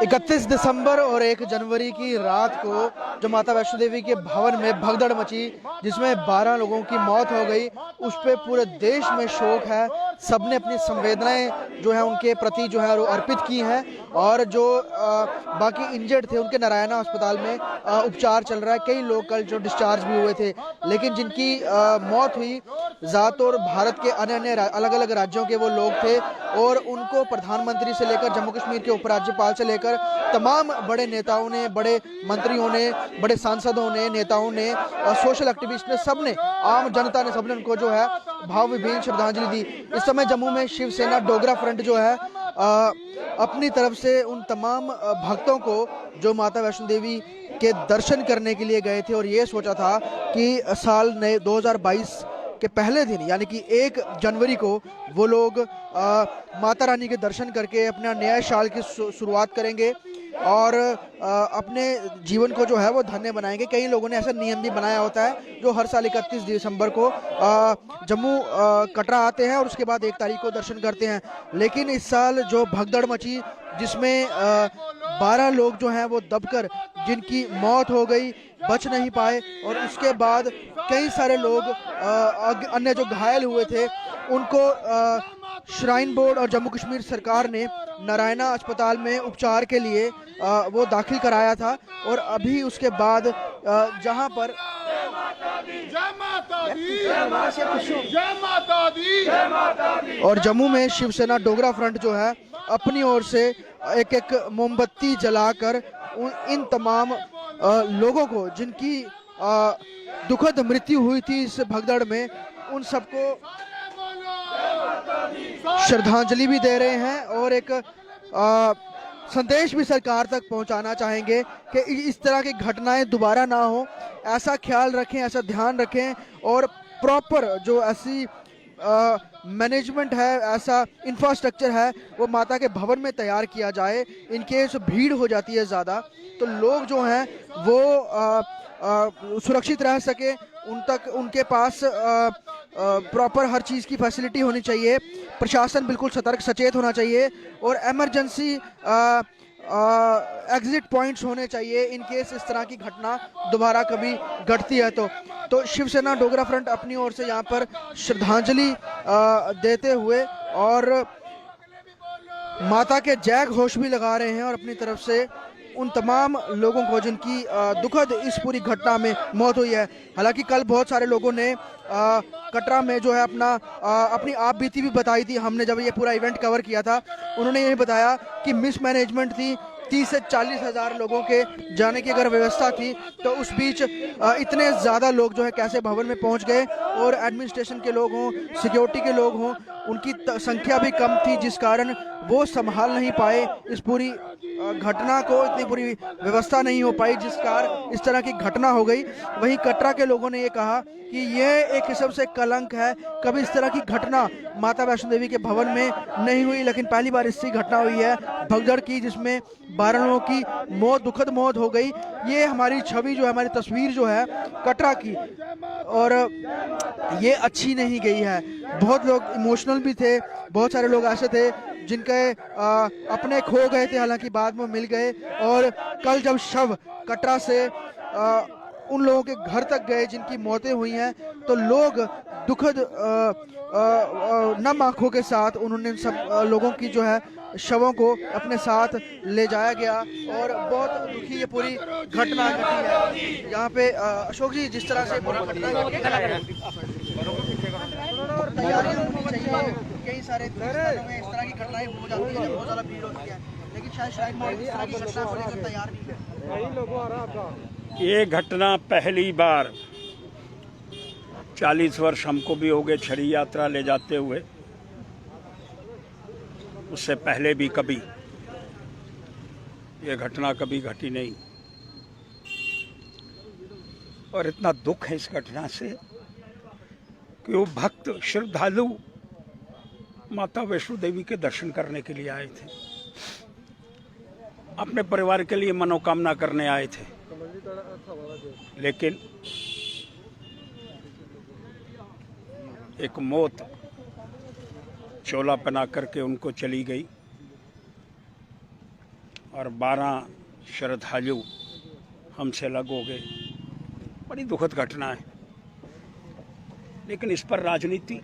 31 दिसंबर और 1 जनवरी की रात को जो माता वैष्णो देवी के भवन में भगदड़ मची, जिसमें 12 लोगों की मौत हो गई, उस पर पूरे देश में शोक है। सबने अपनी संवेदनाएं जो है उनके प्रति जो है अर्पित की हैं। और जो बाकी इंजर्ड थे उनके नारायणा अस्पताल में उपचार चल रहा है। कई लोग कल जो डिस्चार्ज भी हुए थे, लेकिन जिनकी मौत हुई ज़्यादातर भारत के अन्य अन्य अलग अलग राज्यों के वो लोग थे। और उनको प्रधानमंत्री से लेकर जम्मू कश्मीर के उपराज्यपाल से लेकर तमाम बड़े नेताओं ने, बड़े मंत्रियों ने, बड़े सांसदों ने, नेताओं ने, सोशल एक्टिविस्ट ने, सबने, आम जनता ने, सबने उनको जो है भावभीनी श्रद्धांजलि दी। इस समय जम्मू में शिवसेना डोगरा फ्रंट जो है अपनी तरफ से उन तमाम भक्तों को जो माता वैष्णो देवी के दर्शन करने के लिए गए थे और ये सोचा था कि साल नए 2022 के पहले दिन यानी कि 1 जनवरी को वो लोग माता रानी के दर्शन करके अपना नया साल की शुरुआत करेंगे और अपने जीवन को जो है वो धन्य बनाएंगे। कई लोगों ने ऐसा नियम भी बनाया होता है जो हर साल 31 दिसंबर को जम्मू कटरा आते हैं और उसके बाद 1 तारीख को दर्शन करते हैं। लेकिन इस साल जो भगदड़ मची, जिसमें 12 लोग जो हैं वो दबकर जिनकी मौत हो गई, बच नहीं पाए, और उसके बाद कई सारे लोग अन्य जो घायल हुए थे उनको श्राइन बोर्ड और जम्मू कश्मीर सरकार ने नारायणा अस्पताल में उपचार के लिए वो दाखिल कराया था। और अभी उसके बाद जहां पर और जम्मू में शिवसेना डोगरा फ्रंट जो है अपनी ओर से एक एक मोमबत्ती जलाकर इन तमाम लोगों को जिनकी दुखद मृत्यु हुई थी इस भगदड़ में, उन सबको श्रद्धांजलि भी दे रहे हैं और एक संदेश भी सरकार तक पहुंचाना चाहेंगे कि इस तरह की घटनाएं दोबारा ना हो। ऐसा ख्याल रखें, ऐसा ध्यान रखें और प्रॉपर जो ऐसी मैनेजमेंट है, ऐसा इंफ्रास्ट्रक्चर है, वो माता के भवन में तैयार किया जाए। इनकेस भीड़ हो जाती है ज़्यादा तो लोग जो हैं वो सुरक्षित रह सके, उन तक उनके पास प्रॉपर हर चीज़ की फैसिलिटी होनी चाहिए। प्रशासन बिल्कुल सतर्क सचेत होना चाहिए और एमरजेंसी एग्जिट पॉइंट्स होने चाहिए इन केस इस तरह की घटना दोबारा कभी घटती है तो शिवसेना डोगरा फ्रंट अपनी ओर से यहाँ पर श्रद्धांजलि देते हुए और माता के जय घोष भी लगा रहे हैं और अपनी तरफ से उन तमाम लोगों को जिनकी दुखद इस पूरी घटना में मौत हुई है। हालांकि कल बहुत सारे लोगों ने कटरा में जो है अपनी आप बीती भी बताई थी। हमने जब ये पूरा इवेंट कवर किया था उन्होंने ये बताया कि मिसमैनेजमेंट थी, 30 से 40 हज़ार लोगों के जाने की अगर व्यवस्था थी तो उस बीच इतने ज़्यादा लोग जो है कैसे भवन में पहुंच गए। और एडमिनिस्ट्रेशन के लोग हों, सिक्योरिटी के लोग हों, उनकी संख्या भी कम थी जिस कारण वो संभाल नहीं पाए इस पूरी घटना को, इतनी पूरी व्यवस्था नहीं हो पाई जिस कारण इस तरह की घटना हो गई। वहीं कटरा के लोगों ने ये कहा कि यह एक किस्म से कलंक है, कभी इस तरह की घटना माता वैष्णो देवी के भवन में नहीं हुई, लेकिन पहली बार इसकी घटना हुई है भगदड़ की जिसमें 12 लोगों की मौत, दुखद मौत हो गई। ये हमारी छवि जो है, हमारी तस्वीर जो है कटरा की, और ये अच्छी नहीं गई है। बहुत लोग इमोशनल भी थे, बहुत सारे लोग ऐसे थे जिनके अपने खो गए थे, हालांकि बाद में मिल गए। और कल जब शव कटरा से उन लोगों के घर तक गए जिनकी मौतें हुई हैं तो लोग दुखद नम आंखों के साथ उन्होंने सब लोगों की जो है शवों को अपने साथ ले जाया गया और बहुत दुखी ये पूरी घटना घटी है। यहाँ पे अशोक जी, जिस तरह से पूरी घटना तैयारी होनी चाहिए, कई सारे स्थानों में इस तरह की घटनाएं हो जाती है, बहुत ज़्यादा भीड़ होती है, लेकिन शायद श्राइन बोर्ड इस तरह की घटना को लेकर तैयार नहीं है। ये घटना पहली बार 40 वर्ष हमको भी हो गए छड़ी यात्रा ले जाते हुए, उससे पहले भी कभी ये घटना कभी घटी नहीं। और इतना दुख है इस घटना से कि वो भक्त श्रद्धालु माता वैष्णो देवी के दर्शन करने के लिए आए थे, अपने परिवार के लिए मनोकामना करने आए थे, लेकिन एक मौत चोला पहना करके उनको चली गई। और 12 श्रद्धालु हमसे अलग हो गए। बड़ी दुखद घटना है, लेकिन इस पर राजनीति,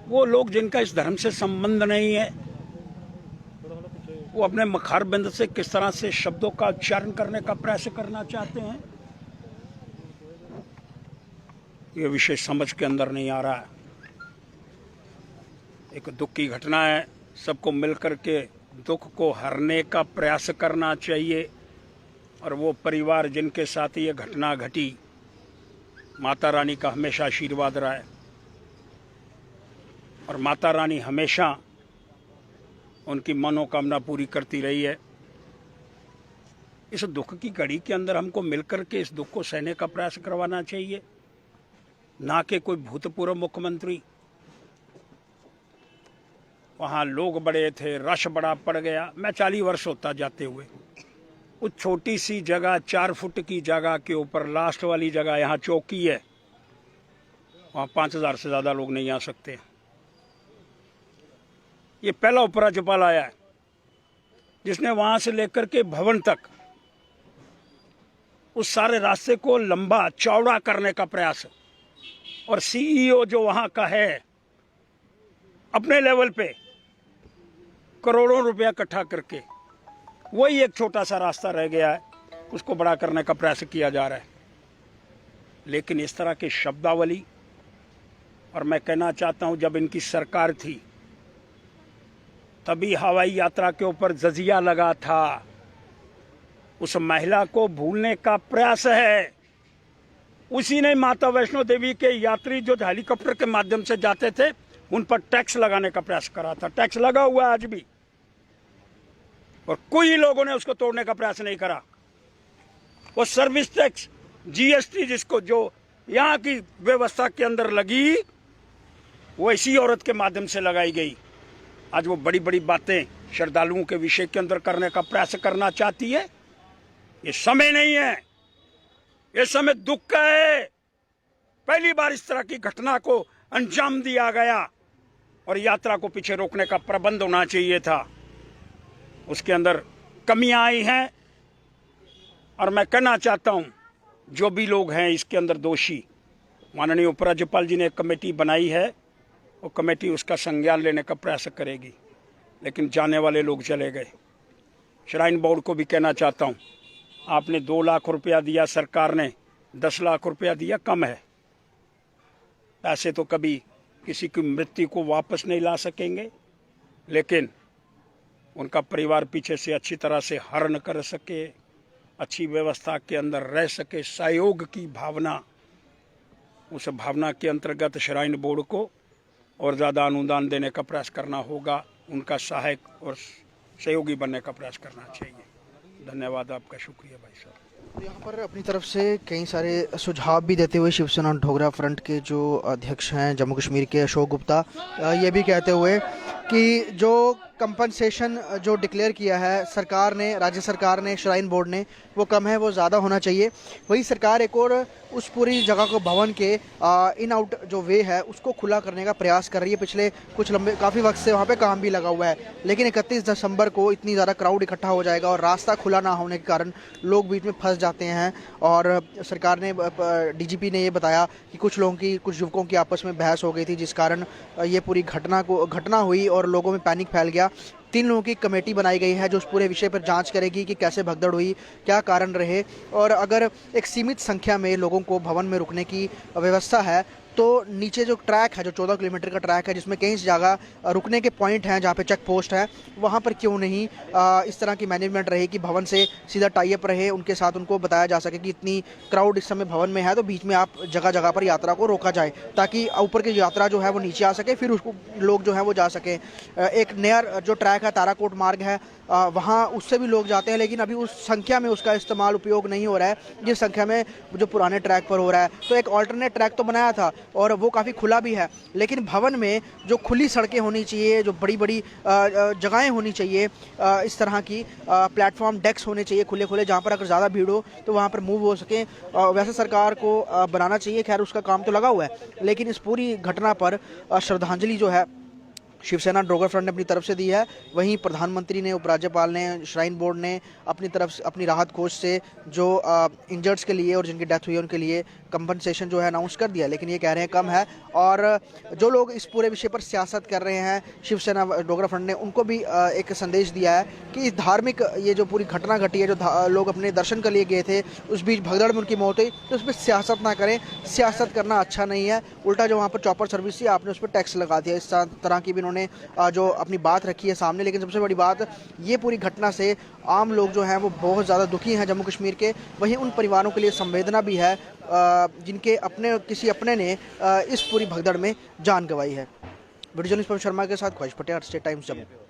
वो लोग जिनका इस धर्म से संबंध नहीं है, वो अपने मखारबिंद से किस तरह से शब्दों का उच्चारण करने का प्रयास करना चाहते हैं, ये विषय समझ के अंदर नहीं आ रहा है। एक दुख की घटना है, सबको मिलकर के दुख को हरने का प्रयास करना चाहिए। और वो परिवार जिनके साथ ये घटना घटी, माता रानी का हमेशा आशीर्वाद रहा है और माता रानी हमेशा उनकी मनोकामना पूरी करती रही है। इस दुख की घड़ी के अंदर हमको मिलकर के इस दुख को सहने का प्रयास करवाना चाहिए, ना कि कोई भूतपूर्व मुख्यमंत्री। वहाँ लोग बड़े थे, रश बड़ा पड़ गया। मैं 40 वर्ष होता जाते हुए उस छोटी सी जगह 4 फुट की जगह के ऊपर लास्ट वाली जगह यहाँ चौकी है, वहाँ 5000 से ज़्यादा लोग नहीं आ सकते। ये पहला उपराज्यपाल आया है जिसने वहाँ से लेकर के भवन तक उस सारे रास्ते को लंबा चौड़ा करने का प्रयास। और सीईओ जो वहाँ का है, अपने लेवल पे करोड़ों रुपया इकट्ठा करके वही एक छोटा सा रास्ता रह गया है, उसको बड़ा करने का प्रयास किया जा रहा है। लेकिन इस तरह की शब्दावली, और मैं कहना चाहता हूं, जब इनकी सरकार थी तभी हवाई यात्रा के ऊपर जजिया लगा था। उस महिला को भूलने का प्रयास है। उसी ने माता वैष्णो देवी के यात्री जो हेलीकॉप्टर के माध्यम से जाते थे उन पर टैक्स लगाने का प्रयास करा था। टैक्स लगा हुआ है आज भी, और कोई लोगों ने उसको तोड़ने का प्रयास नहीं करा। वो सर्विस टैक्स, जीएसटी, जिसको जो यहाँ की व्यवस्था के अंदर लगी, वो इसी औरत के माध्यम से लगाई गई। आज वो बड़ी बड़ी बातें श्रद्धालुओं के विषय के अंदर करने का प्रयास करना चाहती है। ये समय नहीं है, ये समय दुख का है। पहली बार इस तरह की घटना को अंजाम दिया गया और यात्रा को पीछे रोकने का प्रबंध होना चाहिए था। उसके अंदर कमियां आई हैं, और मैं कहना चाहता हूं, जो भी लोग हैं इसके अंदर दोषी, माननीय उपराज्यपाल जी ने एक कमेटी बनाई है, वो कमेटी उसका संज्ञान लेने का प्रयास करेगी। लेकिन जाने वाले लोग चले गए। श्राइन बोर्ड को भी कहना चाहता हूं, आपने 2 लाख रुपया दिया, सरकार ने 10 लाख रुपया दिया, कम है। पैसे तो कभी किसी की मृत्यु को वापस नहीं ला सकेंगे, लेकिन उनका परिवार पीछे से अच्छी तरह से हरण कर सके, अच्छी व्यवस्था के अंदर रह सके, सहयोग की भावना, उस भावना के अंतर्गत श्राइन बोर्ड को और ज़्यादा अनुदान देने का प्रयास करना होगा। उनका सहायक और सहयोगी बनने का प्रयास करना चाहिए। धन्यवाद, आपका शुक्रिया भाई साहब। यहाँ पर अपनी तरफ से कई सारे सुझाव भी देते हुए शिवसेना ढोगरा फ्रंट के जो अध्यक्ष हैं जम्मू कश्मीर के अशोक गुप्ता, ये भी कहते हुए कि जो कंपनसेशन जो डिक्लेयर किया है सरकार ने, राज्य सरकार ने, श्राइन बोर्ड ने, वो कम है, वो ज़्यादा होना चाहिए। वही सरकार एक और उस पूरी जगह को, भवन के इन आउट जो वे है उसको खुला करने का प्रयास कर रही है। पिछले कुछ काफ़ी वक्त से वहाँ पे काम भी लगा हुआ है, लेकिन 31 दिसंबर को इतनी ज़्यादा क्राउड इकट्ठा हो जाएगा और रास्ता खुला ना होने के कारण लोग बीच में फंस जाते हैं। और सरकार ने, डीजीपी ने ये बताया कि कुछ युवकों की आपस में बहस हो गई थी, जिस कारण ये पूरी घटना हुई और लोगों में पैनिक फैल गया। 3 लोगों की कमेटी बनाई गई है जो उस पूरे विषय पर जांच करेगी कि कैसे भगदड़ हुई, क्या कारण रहे, और अगर एक सीमित संख्या में लोगों को भवन में रुकने की व्यवस्था है तो नीचे जो ट्रैक है, जो 14 किलोमीटर का ट्रैक है, जिसमें कई जगह रुकने के पॉइंट हैं जहाँ पे चेक पोस्ट है, वहाँ पर क्यों नहीं इस तरह की मैनेजमेंट रहे कि भवन से सीधा टाई अप रहे, उनके साथ उनको बताया जा सके कि इतनी क्राउड इस समय भवन में है तो बीच में आप जगह जगह पर यात्रा को रोका जाए, ताकि ऊपर की यात्रा जो है वो नीचे आ सके, फिर उसको लोग जो है वो जा सके। एक नया जो ट्रैक है, ताराकोट मार्ग है, वहाँ उससे भी लोग जाते हैं, लेकिन अभी उस संख्या में उसका इस्तेमाल, उपयोग नहीं हो रहा है जिस संख्या में जो पुराने ट्रैक पर हो रहा है। तो एक ऑल्टरनेट ट्रैक तो बनाया था और वो काफ़ी खुला भी है, लेकिन भवन में जो खुली सड़कें होनी चाहिए, जो बड़ी बड़ी जगहें होनी चाहिए, इस तरह की प्लेटफॉर्म डेस्क होने चाहिए खुले खुले, जहाँ पर अगर ज़्यादा भीड़ हो तो वहाँ पर मूव हो सके, वैसे सरकार को बनाना चाहिए। खैर उसका काम तो लगा हुआ है, लेकिन इस पूरी घटना पर श्रद्धांजलि जो है शिवसेना डोगर फ्रंट ने अपनी तरफ से दी है, वहीं प्रधानमंत्री ने, उपराज्यपाल ने, श्राइन बोर्ड ने अपनी तरफ से अपनी राहत कोष से जो इंजर्ड्स के लिए और जिनकी डेथ हुई है उनके लिए कंपनसेशन जो है अनाउंस कर दिया, लेकिन ये कह रहे हैं कम है। और जो लोग इस पूरे विषय पर सियासत कर रहे हैं शिवसेना डोगरा फ्रंट ने, उनको भी एक संदेश दिया है कि इस धार्मिक ये जो पूरी घटना घटी है, जो लोग अपने दर्शन के लिए गए थे, उस बीच भगदड़ में उनकी मौत हुई, तो उस पर सियासत ना करें। सियासत करना अच्छा नहीं है। उल्टा जो वहाँ पर चॉपर सर्विस थी, आपने उस पर टैक्स लगा दिया। इस तरह की भी उन्होंने जो अपनी बात रखी है सामने। लेकिन सबसे बड़ी बात, ये पूरी घटना से आम लोग जो हैं वो बहुत ज़्यादा दुखी हैं जम्मू कश्मीर के। वहीं उन परिवारों के लिए संवेदना भी है जिनके अपने किसी अपने ने इस पूरी भगदड़ में जान गंवाई है। वीडियो जर्नलिस्ट पवन शर्मा के साथ ख्वाहिश पटेल, स्टेट टाइम्स जम्मू।